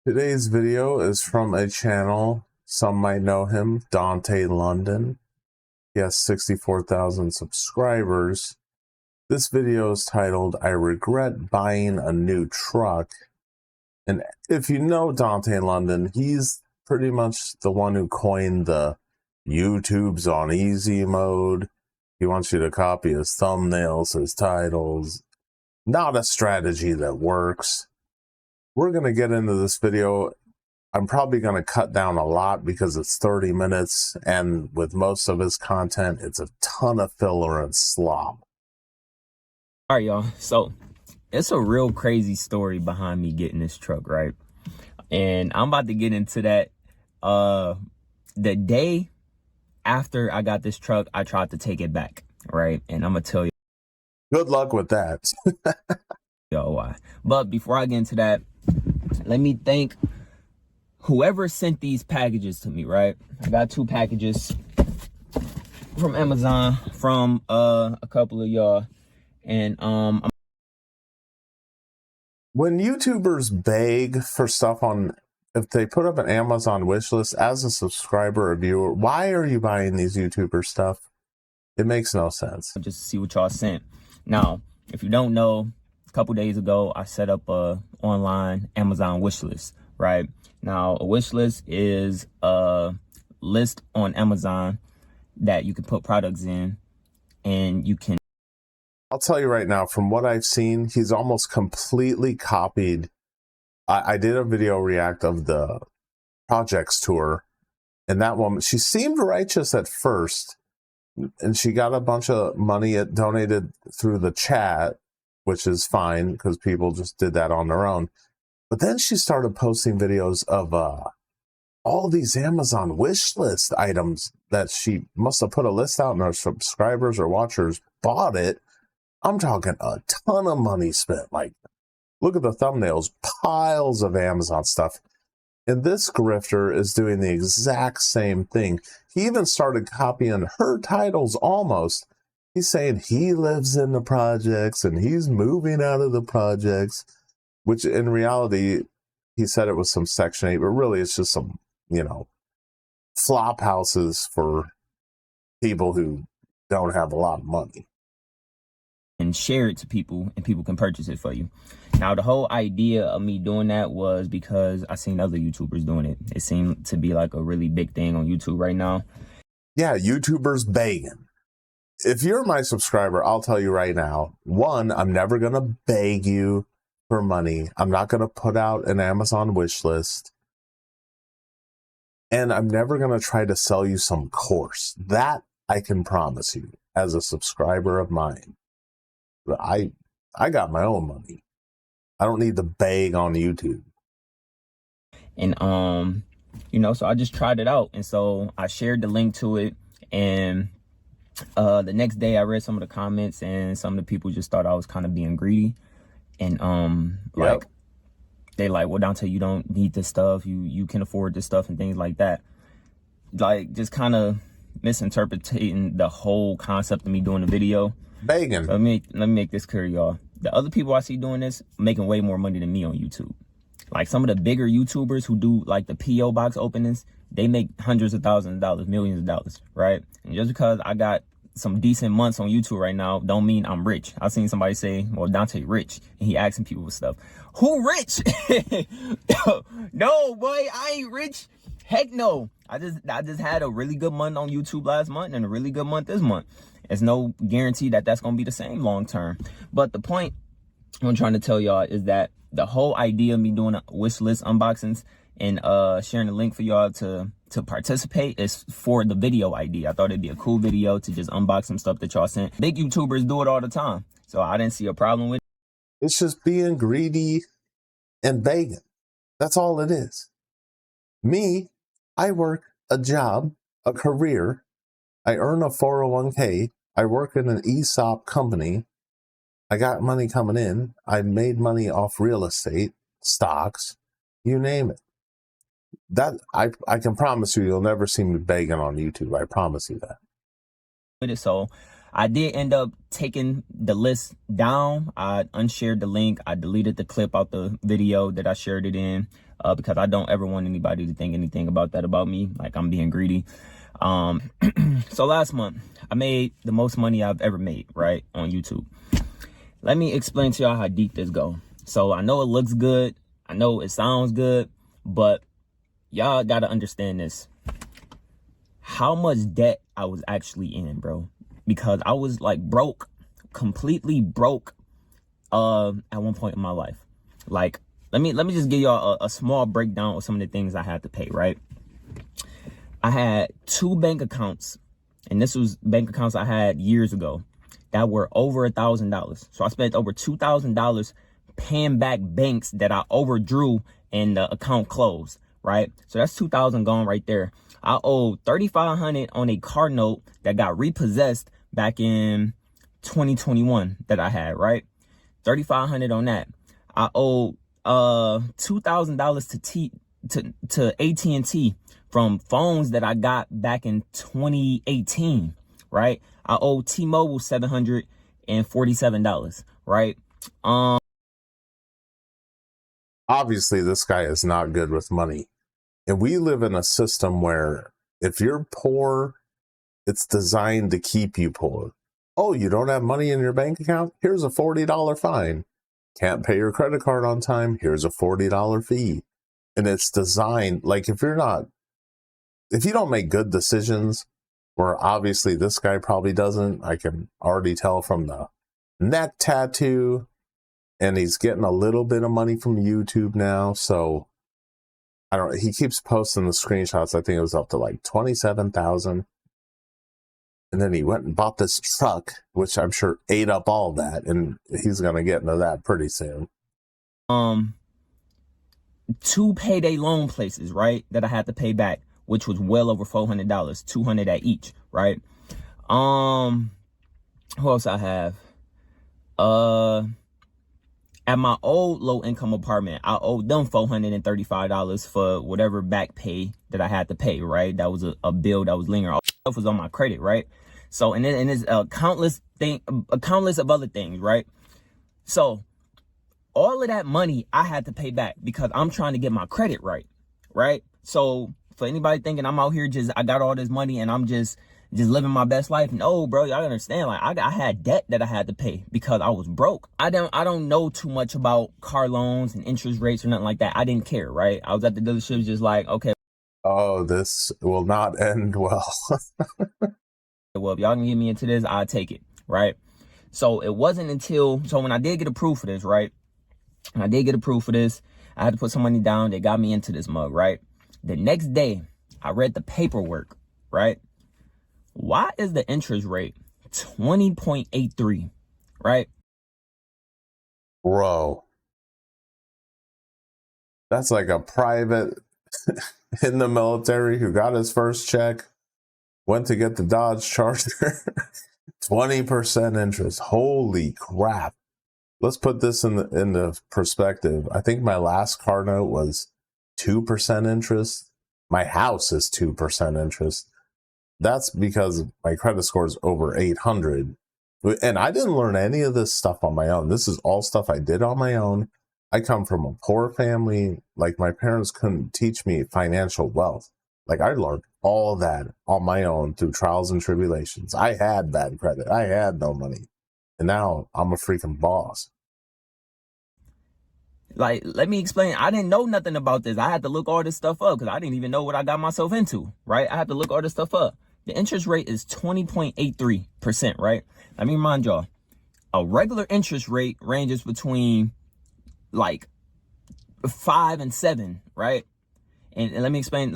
Today's video is from a channel, some might know him, Dontay London. He has 64,000 subscribers. This video is titled, I Regret Buying a New Truck. And if you know Dontay London, he's pretty much the one who coined the YouTube's on easy mode. He wants you to copy his thumbnails, his titles. Not a strategy that works. We're going to get into this video. I'm probably going to cut down a lot because it's 30 minutes, and with most of his content, it's a ton of filler and slop. All right, y'all. So it's a real crazy story behind me getting this truck, right? And I'm about to get into that. The day after I got this truck, I tried to take it back, right? And I'm going to tell you. Good luck with that. Yo, why? But before I get into that, let me thank whoever sent these packages to me, right? I got 2 packages from Amazon from a couple of y'all. And when YouTubers beg for stuff on, if they put up an Amazon wish list as a subscriber or viewer, why are you buying these YouTuber stuff? It makes no sense. Just to see what y'all sent. Now, if you don't know, a couple days ago, I set up a online Amazon wish list, right? Now, a wish list is a list on Amazon that you can put products in, and you can. I'll tell you right now, from what I've seen, he's almost completely copied. I did a video react of the projects tour, and that woman, she seemed righteous at first, and she got a bunch of money donated through the chat, which is fine because people just did that on their own. But then she started posting videos of all these Amazon wish list items that she must have put a list out and her subscribers or watchers bought it. I'm talking a ton of money spent. Like, look at the thumbnails, piles of Amazon stuff. And this grifter is doing the exact same thing. He even started copying her titles almost. He's saying he lives in the projects and he's moving out of the projects, which in reality, he said it was some Section 8, but really it's just some, flop houses for people who don't have a lot of money. And share it to people, and people can purchase it for you. Now, the whole idea of me doing that was because I seen other YouTubers doing it. It seemed to be like a really big thing on YouTube right now. Yeah, YouTubers begging. If you're my subscriber, I'll tell you right now, 1, I'm never going to beg you for money. I'm not going to put out an Amazon wish list. And I'm never going to try to sell you some course. That I can promise you as a subscriber of mine. I got my own money. I don't need to beg on YouTube. And so I just tried it out, and so I shared the link to it, and the next day I read some of the comments, and some of the people just thought I was kind of being greedy, and they like, well, Dontay, you don't need this stuff, you can afford this stuff and things like that, like just kind of misinterpreting the whole concept of me doing the video. Begging. So let me make this clear, y'all. The other people I see doing this making way more money than me on YouTube. Like some of the bigger YouTubers who do like the PO box openings, they make hundreds of thousands of dollars, millions of dollars, right? And just because I got some decent months on YouTube right now, don't mean I'm rich. I've seen somebody say, well, Dontay rich, and he asking people for stuff. Who rich? No, boy, I ain't rich. Heck no. I just had a really good month on YouTube last month and a really good month this month. There's no guarantee that that's going to be the same long term. But the point I'm trying to tell y'all is that the whole idea of me doing a wish list unboxings and sharing the link for y'all to participate is for the video idea. I thought it'd be a cool video to just unbox some stuff that y'all sent. Big YouTubers do it all the time, so I didn't see a problem with it. It's just being greedy and begging. That's all it is. Me, I work a job, a career. I earn a 401k. I work in an ESOP company. I got money coming in. I made money off real estate, stocks, you name it. That I can promise you, you'll never see me begging on YouTube. I promise you that. So I did end up taking the list down. I unshared the link. I deleted the clip out the video that I shared it in. because I don't ever want anybody to think anything about that about me, like I'm being greedy. So last month, I made the most money I've ever made, right, on YouTube. Let me explain to y'all how deep this go. So I know it looks good, I know it sounds good, but y'all gotta understand this. How much debt I was actually in, bro. Because I was like broke, completely broke at one point in my life. Like, let me just give y'all a small breakdown of some of the things I had to pay, right? I had 2 bank accounts, and this was bank accounts I had years ago that were over $1,000. So I spent over $2,000 paying back banks that I overdrew and the account closed, right? So that's $2,000 gone right there. I owed $3,500 on a car note that got repossessed back in 2021 that I had, right? $3,500 on that. I owed $2,000 to AT&T from phones that I got back in 2018, right? I owe T-Mobile $747, right? Obviously, this guy is not good with money. And we live in a system where if you're poor, it's designed to keep you poor. Oh, you don't have money in your bank account? Here's a $40 fine. Can't pay your credit card on time? Here's a $40 fee. And it's designed, like if you don't make good decisions, where obviously this guy probably doesn't, I can already tell from the neck tattoo, and he's getting a little bit of money from YouTube now. So I don't know, he keeps posting the screenshots. I think it was up to like 27,000. And then he went and bought this truck, which I'm sure ate up all that, and he's gonna get into that pretty soon. 2 payday loan places, right, that I had to pay back, which was well over $400, $200 at each, right? Who else I have? At my old low income apartment, I owed them $435 for whatever back pay that I had to pay, right? That was a bill that was lingering. All stuff was on my credit, right? So, and there's countless of other things, right? So all of that money I had to pay back because I'm trying to get my credit right, right? So for anybody thinking I'm out here I got all this money and I'm just living my best life, no, bro, y'all understand, like I had debt that I had to pay because I was broke. I don't know too much about car loans and interest rates or nothing like that. I didn't care, right? I was at the dealership just like, okay, oh, this will not end well. well, if y'all can get me into this, I'll take it, right? So it wasn't until, so when I did get approved for this, right? And I did get approved for this, I had to put some money down. They got me into this mug, right? The next day, I read the paperwork, right? Why is the interest rate 20.83, right? Bro, that's like a private in the military who got his first check, went to get the Dodge Charger. 20% interest. Holy crap. Let's put this in the perspective. I think my last car note was 2% interest. My house is 2% interest. That's because my credit score is over 800. And I didn't learn any of this stuff on my own. This is all stuff I did on my own. I come from a poor family. Like, my parents couldn't teach me financial wealth. Like, I learned all that on my own through trials and tribulations. I had bad credit. I had no money. And now I'm a freaking boss. Like, let me explain. I didn't know nothing about this. I had to look all this stuff up because I didn't even know what I got myself into, right? I had to look all this stuff up. The interest rate is 20.83%, right? Let me remind y'all, a regular interest rate ranges between like 5 and 7, right? And let me explain.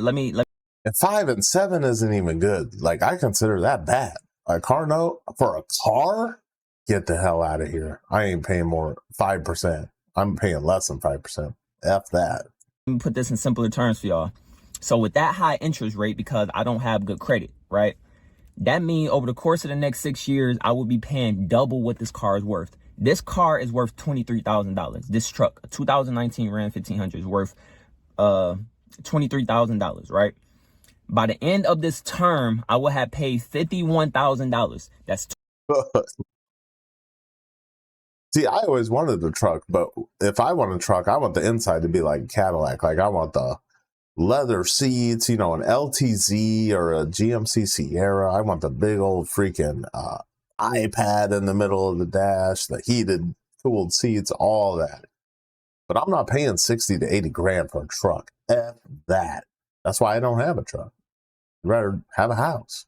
And 5 and 7 isn't even good. Like, I consider that bad. A car note for a car? Get the hell out of here. I ain't paying more 5%. I'm paying less than 5%. F that. Let me put this in simpler terms for y'all. So with that high interest rate, because I don't have good credit, right? That means over the course of the next 6 years, I will be paying double what this car is worth. This car is worth $23,000. This truck, a 2019 Ram 1500, is worth $23,000, right? By the end of this term, I will have paid $51,000. That's See, I always wanted a truck, but if I want a truck, I want the inside to be like Cadillac. Like I want the leather seats, you know, an LTZ or a GMC Sierra. I want the big old freaking iPad in the middle of the dash, the heated, cooled seats, all that. But I'm not paying 60 to 80 grand for a truck. F that. That's why I don't have a truck. I'd rather have a house.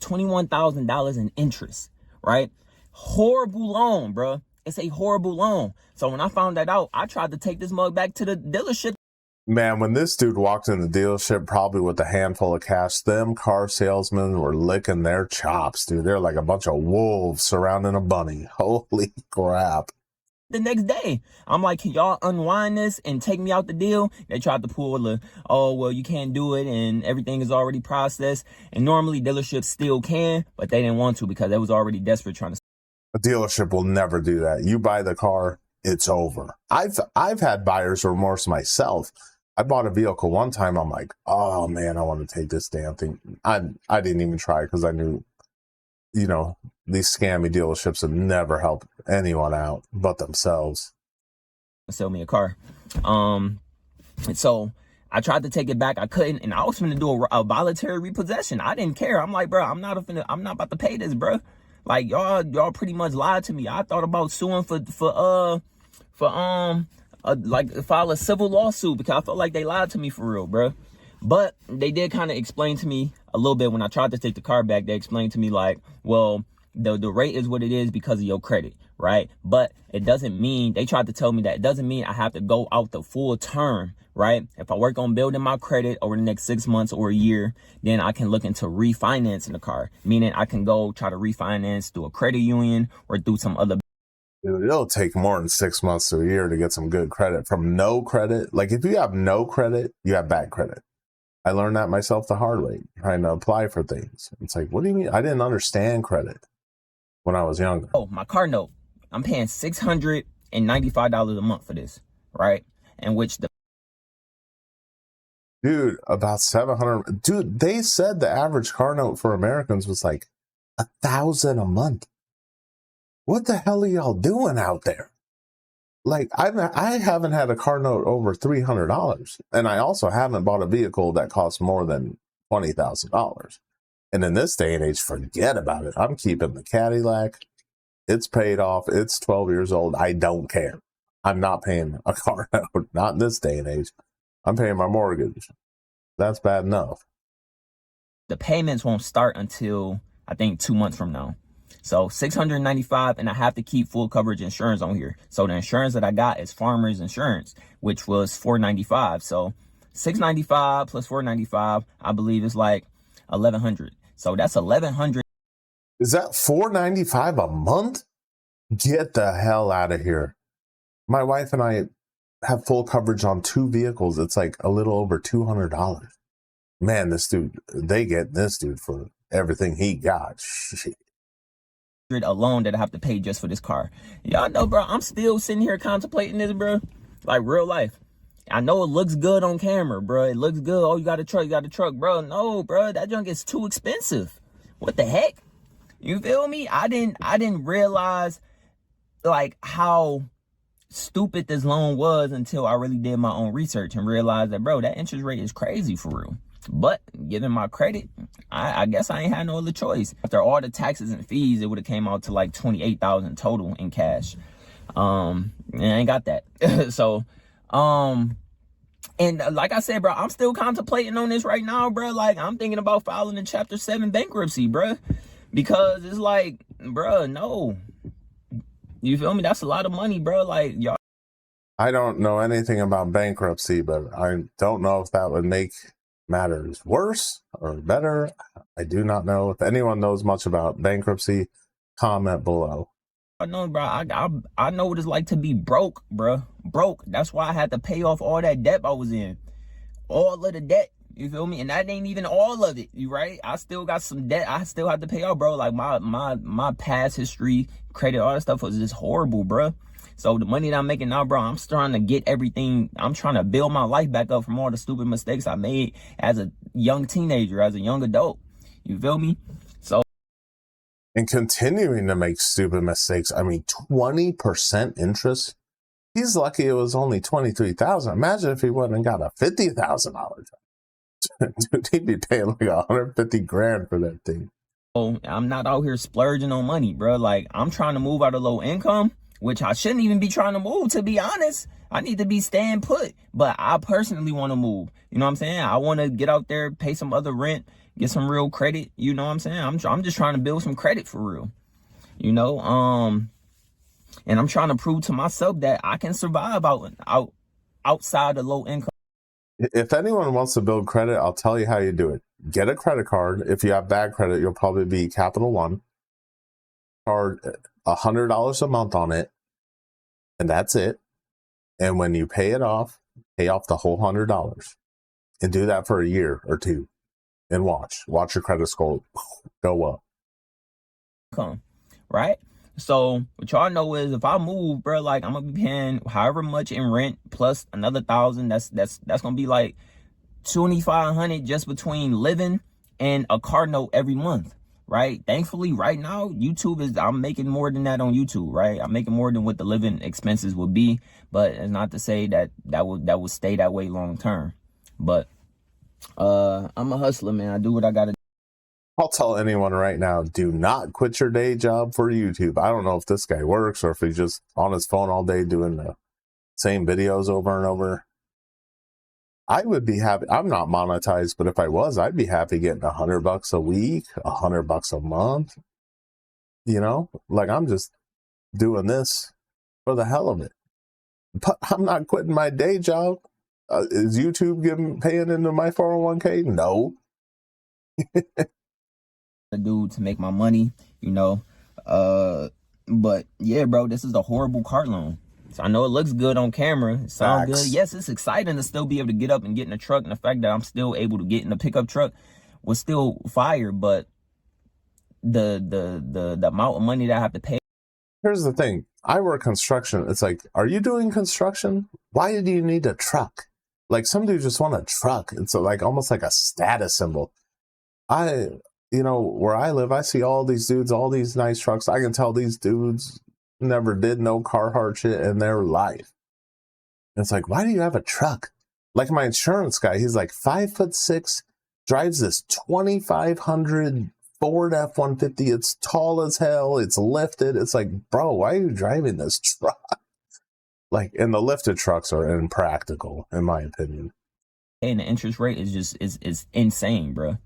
$21,000 in interest, right? Horrible loan, bro. It's a horrible loan. So when I found that out, I tried to take this mug back to the dealership. Man, when this dude walked in the dealership, probably with a handful of cash, them car salesmen were licking their chops, dude. They're like a bunch of wolves surrounding a bunny. Holy crap. The next day, I'm like, can y'all unwind this and take me out the deal? They tried to pull the, oh, well, you can't do it and everything is already processed. And normally dealerships still can, but they didn't want to because they was already desperate trying to. A dealership will never do that. You buy the car, it's over. I've had buyer's remorse myself. I bought a vehicle one time. I'm like, oh man, I want to take this damn thing. I didn't even try because I knew, you know, these scammy dealerships would never help anyone out but themselves. Sell me a car. And so I tried to take it back. I couldn't, and I was going to do a voluntary repossession. I didn't care. I'm like, bro, I'm not about to pay this, bro. Like y'all pretty much lied to me. I thought about suing for like file a civil lawsuit because I felt like they lied to me for real, bro. But they did kind of explain to me a little bit when I tried to take the car back. They explained to me like, well, the rate is what it is because of your credit, right? But it doesn't mean, they tried to tell me that it doesn't mean I have to go out the full term, right? If I work on building my credit over the next 6 months or a year, then I can look into refinancing the car, meaning I can go try to refinance through a credit union or through some other. Dude, it'll take more than 6 months to a year to get some good credit from no credit. Like if you have no credit, you have bad credit. I learned that myself the hard way, trying to apply for things. It's like, what do you mean? I didn't understand credit when I was younger. Oh, my car note. I'm paying $695 a month for this, right? And which the dude, about 700. Dude, they said the average car note for Americans was like $1,000 a month. What the hell are y'all doing out there? Like, I haven't had a car note over $300, and I also haven't bought a vehicle that costs more than $20,000. And in this day and age, forget about it. I'm keeping the Cadillac. It's paid off. It's 12 years old. I don't care. I'm not paying a car note. Not in this day and age. I'm paying my mortgage. That's bad enough. The payments won't start until I think 2 months from now. So $695, and I have to keep full coverage insurance on here. So the insurance that I got is farmer's insurance, which was $495. So $695 plus $495, I believe is like $1,100. So that's $1,100. Is that $495 a month? Get the hell out of here. My wife and I have full coverage on 2 vehicles. It's like a little over $200. Man, they get this dude for everything he got. Shit. A loan that I have to pay just for this car. Y'all know, bro, I'm still sitting here contemplating this, bro. Like real life. I know it looks good on camera, bro. It looks good. Oh, you got a truck, bro. No, bro, that junk is too expensive. What the heck? You feel me? I didn't realize like how stupid this loan was until I really did my own research and realized that, bro, that interest rate is crazy for real. But given my credit, I guess I ain't had no other choice. After all the taxes and fees, it would have came out to like $28,000 total in cash. And I ain't got that. So, and like I said, bro, I'm still contemplating on this right now, bro. Like I'm thinking about filing a Chapter 7 bankruptcy, bro, because it's like, bro, no. You feel me? That's a lot of money, bro. Like y'all. I don't know anything about bankruptcy, but I don't know if that would make matters worse or better. I do not know. If anyone knows much about bankruptcy, comment below. I know, bro. I know what it's like to be broke, bro. Broke. That's why I had to pay off all that debt I was in. All of the debt. You feel me? And that ain't even all of it. You right? I still got some debt I still have to pay off, bro. Like my past history, credit, all that stuff was just horrible, bro. So the money that I'm making now, bro, I'm trying to get everything. I'm trying to build my life back up from all the stupid mistakes I made as a young teenager, as a young adult. You feel me? So and continuing to make stupid mistakes. I mean, 20% interest. He's lucky it was only $23,000. Imagine if he went and got a $50,000. Dude, he'd be paying like 150 grand for that thing. Oh, I'm not out here splurging on money, bro. Like, I'm trying to move out of low income, which I shouldn't even be trying to move, to be honest. I need to be staying put, but I personally want to move. You know what I'm saying? I want to get out there, pay some other rent, get some real credit. You know what I'm saying? I'm just trying to build some credit for real. You know, and I'm trying to prove to myself that I can survive outside of low income. If anyone wants to build credit, I'll tell you how you do it. Get a credit card. If you have bad credit, you'll probably be Capital One. Card $100 a month on it, and that's it. And when you pay off the whole $100, and do that for a year or two, and watch your credit score go up. Right? So what y'all know is if I move, bro, like I'm gonna be paying however much in rent plus another $1,000. That's gonna be like $2,500 just between living and a car note every month, right? Thankfully, right now, I'm making more than that on YouTube, right? I'm making more than what the living expenses would be, but it's not to say that would stay that way long term. But I'm a hustler, man. I do what I gotta do. I'll tell anyone right now, do not quit your day job for YouTube. I don't know if this guy works or if he's just on his phone all day doing the same videos over and over. I would be happy. I'm not monetized, but if I was, I'd be happy getting $100 a week, $100 a month. You know, like I'm just doing this for the hell of it. But I'm not quitting my day job. Is YouTube paying into my 401k? No. Do to make my money, you know. But yeah, bro, this is a horrible car loan. So I know it looks good on camera, it sounds good. Yes, it's exciting to still be able to get up and get in a truck, and the fact that I'm still able to get in a pickup truck was still fire. But the amount of money that I have to pay. Here's the thing. I work construction. It's like, are you doing construction? Why do you need a truck? Like, some dudes just want a truck. It's like almost like a status symbol. You know, where I live, I see all these dudes, all these nice trucks. I can tell these dudes never did no Carhartt shit in their life. And it's like, why do you have a truck? Like my insurance guy, he's like 5'6", drives this 2,500 Ford F-150. It's tall as hell. It's lifted. It's like, bro, why are you driving this truck? Like, and the lifted trucks are impractical, in my opinion. And the interest rate is insane, bro.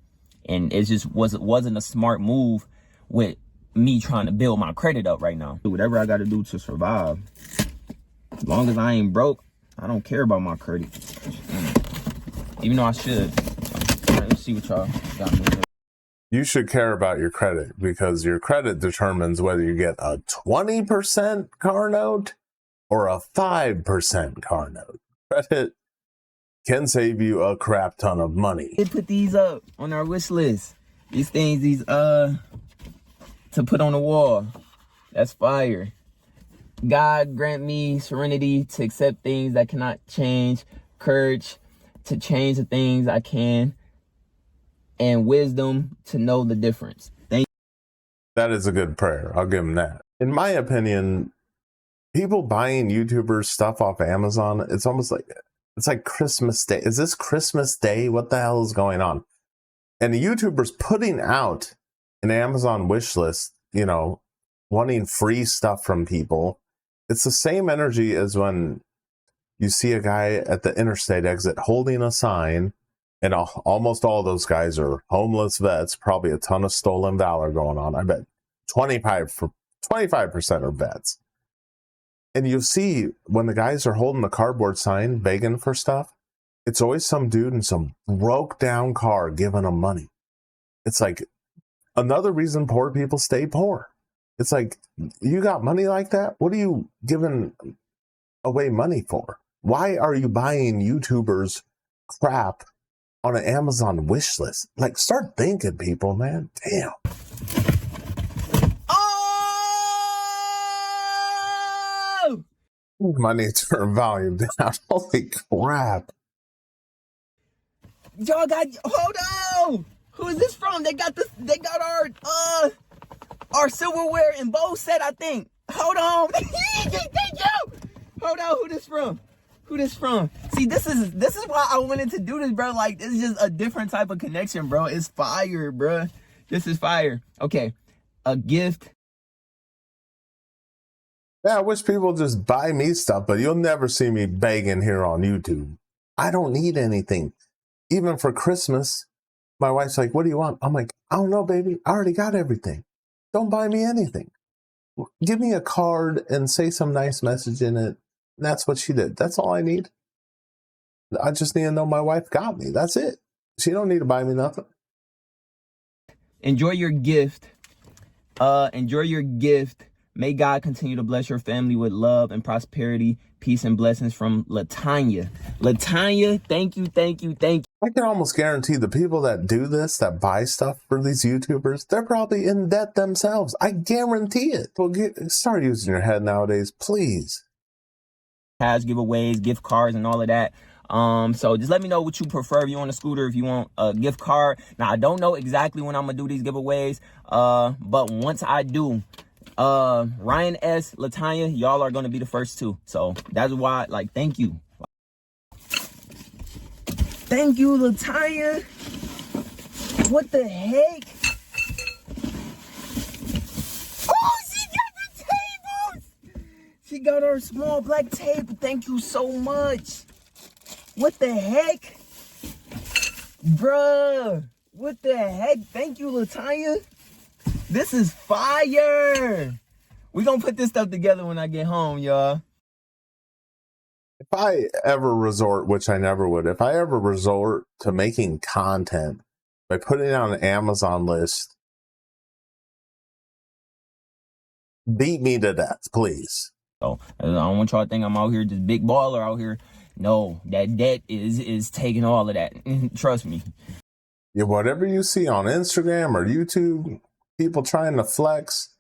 And it just wasn't a smart move with me trying to build my credit up right now. Do whatever I got to do to survive. As long as I ain't broke, I don't care about my credit. Even though I should. Let's see what y'all got me here. You should care about your credit because your credit determines whether you get a 20% car note or a 5% car note. Credit can save you a crap ton of money. They put these up on our wish list. These things, to put on the wall. That's fire. God grant me serenity to accept things that cannot change, courage to change the things I can, and wisdom to know the difference. Thank you. That is a good prayer. I'll give him that. In my opinion, people buying YouTubers stuff off Amazon, it's almost like, it's like Christmas Day. Is this Christmas Day? What the hell is going on? And the YouTubers putting out an Amazon wish list, you know, wanting free stuff from people. It's the same energy as when you see a guy at the interstate exit holding a sign, and almost all those guys are homeless vets, probably a ton of stolen valor going on. I bet 25% are vets. And you see when the guys are holding the cardboard sign begging for stuff, it's always some dude in some broke down car giving them money. It's like another reason poor people stay poor. It's like, you got money like that? What are you giving away money for? Why are you buying YouTubers crap on an Amazon wish list? Like, start thinking, people, man. Damn. I need to turn volume down. Holy crap. Y'all got, hold on. Who is this from? They got our Our silverware and bowl set, I think. Hold on. Thank you. Hold on, who this from? Who this from? See, this is why I wanted to do this, bro. Like, this is just a different type of connection, bro. It's fire, bro. This is fire. Okay, a gift. Yeah, I wish people just buy me stuff, but you'll never see me begging here on YouTube. I don't need anything. Even for Christmas, my wife's like, what do you want? I'm like, I don't know, baby. I already got everything. Don't buy me anything. Give me a card and say some nice message in it. That's what she did. That's all I need. I just need to know my wife got me. That's it. She don't need to buy me nothing. Enjoy your gift. Enjoy your gift. May God continue to bless your family with love and prosperity, peace and blessings from Latanya. Latanya, thank you. I can almost guarantee the people that do this, that buy stuff for these YouTubers, they're probably in debt themselves. I guarantee it. Well, start using your head nowadays, please. Has giveaways, gift cards, and all of that. So just let me know what you prefer. If you want a scooter, if you want a gift card. Now, I don't know exactly when I'm gonna do these giveaways. But once I do, Ryan S, Latanya, y'all are gonna be the first two. So that's why, like, thank you. Thank you, Latanya. What the heck? Oh, she got the tables! She got her small black table. Thank you so much. What the heck? Bruh. What the heck? Thank you, Latanya. This is fire. We gonna put this stuff together when I get home, y'all. If I ever resort, which I never would, if I ever resort to making content by putting it on an Amazon list, beat me to death, please. So I don't want y'all to think I'm out here just big baller out here. No, that debt is taking all of that. Trust me. Yeah, whatever you see on Instagram or YouTube, people trying to flex.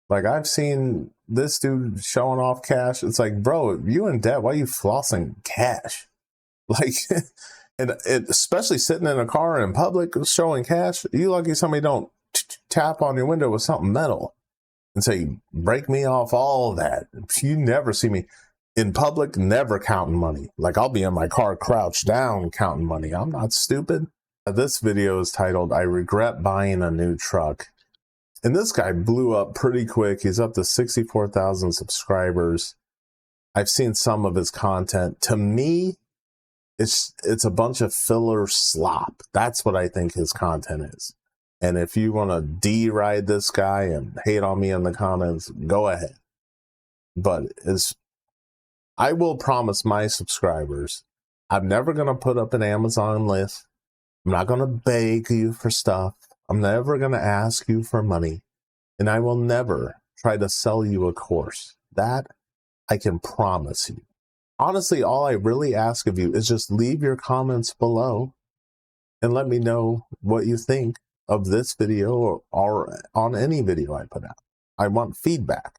Like, I've seen this dude showing off cash. It's like, bro, you in debt, why are you flossing cash? Like, and especially sitting in a car in public showing cash, you lucky somebody don't tap on your window with something metal and say, break me off all of that. You never see me in public, never counting money. Like, I'll be in my car crouched down counting money. I'm not stupid. This video is titled, I Regret Buying a New Truck. And this guy blew up pretty quick. He's up to 64,000 subscribers. I've seen some of his content. To me, it's a bunch of filler slop. That's what I think his content is. And if you want to deride this guy and hate on me in the comments, go ahead. But I will promise my subscribers, I'm never going to put up an Amazon list. I'm not going to beg you for stuff. I'm never going to ask you for money, and I will never try to sell you a course. That I can promise you. Honestly, all I really ask of you is just leave your comments below and let me know what you think of this video or on any video I put out. I want feedback.